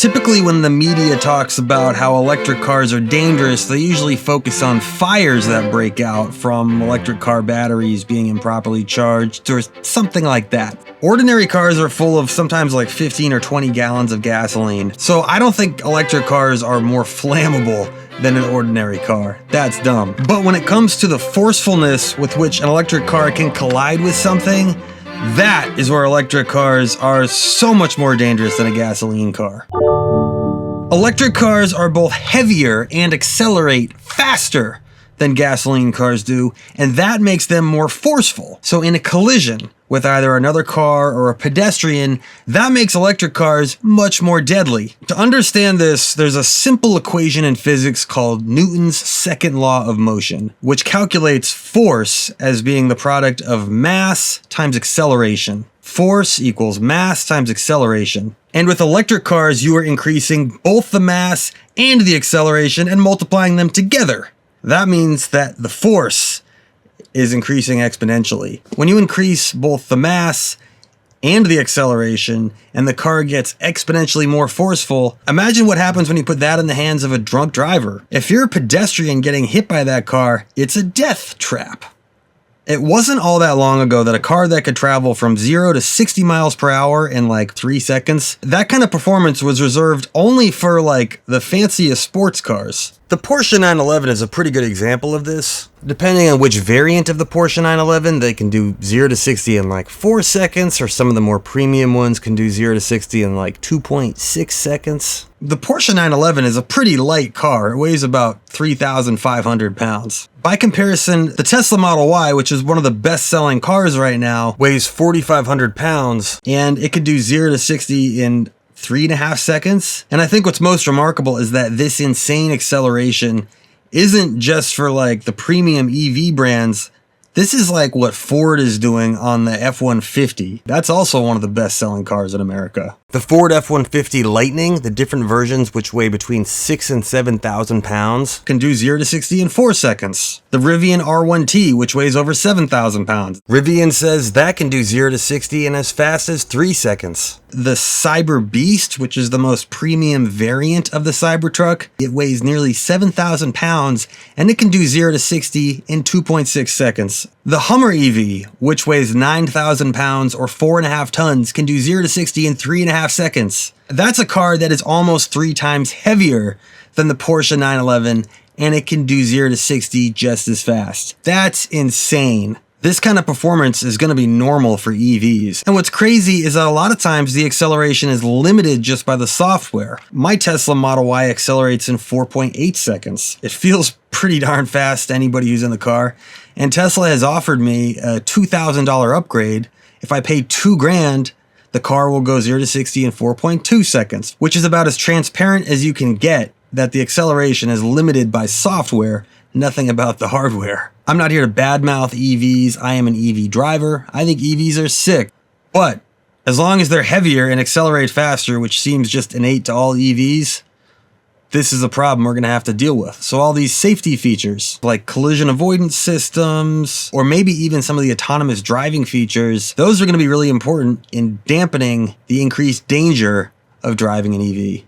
Typically when the media talks about how electric cars are dangerous, they usually focus on fires that break out from electric car batteries being improperly charged or something like that. Ordinary cars are full of sometimes like 15 or 20 gallons of gasoline, so I don't think electric cars are more flammable than an ordinary car. That's dumb. But when it comes to the forcefulness with which an electric car can collide with something, that is where electric cars are so much more dangerous than a gasoline car. Electric cars are both heavier and accelerate faster than gasoline cars do, and that makes them more forceful. So in a collision with either another car or a pedestrian, that makes electric cars much more deadly. To understand this, there's a simple equation in physics called Newton's second law of motion, which calculates force as being the product of mass times acceleration. Force equals mass times acceleration. And with electric cars, you are increasing both the mass and the acceleration and multiplying them together. That means that the force is increasing exponentially. When you increase both the mass and the acceleration, and the car gets exponentially more forceful, imagine what happens when you put that in the hands of a drunk driver. If you're a pedestrian getting hit by that car, it's a death trap. It wasn't all that long ago that a car that could travel from 0 to 60 miles per hour in like 3 seconds, that kind of performance was reserved only for like the fanciest sports cars. The Porsche 911 is a pretty good example of this. Depending on which variant of the Porsche 911, they can do 0 to 60 in like 4 seconds, or some of the more premium ones can do 0 to 60 in like 2.6 seconds. The Porsche 911 is a pretty light car. It weighs about 3,500 pounds. By comparison, the Tesla Model Y, which is one of the best-selling cars right now, weighs 4,500 pounds, and it could do 0 to 60 in 3.5 seconds. And I think what's most remarkable is that this insane acceleration isn't just for like the premium EV brands. This is like what Ford is doing on the F-150. That's also one of the best-selling cars in America. The Ford F-150 Lightning, the different versions which weigh between 6,000 and 7,000 pounds, can do 0 to 60 in 4 seconds. The Rivian R1T, which weighs over 7,000 pounds. Rivian says that can do 0 to 60 in as fast as 3 seconds. The Cyber Beast, which is the most premium variant of the Cybertruck, it weighs nearly 7,000 pounds and it can do 0 to 60 in 2.6 seconds. The Hummer EV, which weighs 9,000 pounds or 4.5 tons, can do 0 to 60 in 3.5 seconds. That's a car that is almost 3 times heavier than the Porsche 911, and it can do 0 to 60 just as fast. That's insane. This kind of performance is going to be normal for EVs. And what's crazy is that a lot of times the acceleration is limited just by the software. My Tesla Model Y accelerates in 4.8 seconds. It feels pretty darn fast to anybody who's in the car. And Tesla has offered me a $2,000 upgrade. If I pay $2,000, the car will go 0 to 60 in 4.2 seconds, which is about as transparent as you can get that the acceleration is limited by software, nothing about the hardware. I'm not here to badmouth EVs. I am an EV driver. I think EVs are sick. But as long as they're heavier and accelerate faster, which seems just innate to all EVs, this is a problem we're going to have to deal with. So all these safety features like collision avoidance systems, or maybe even some of the autonomous driving features, those are going to be really important in dampening the increased danger of driving an EV.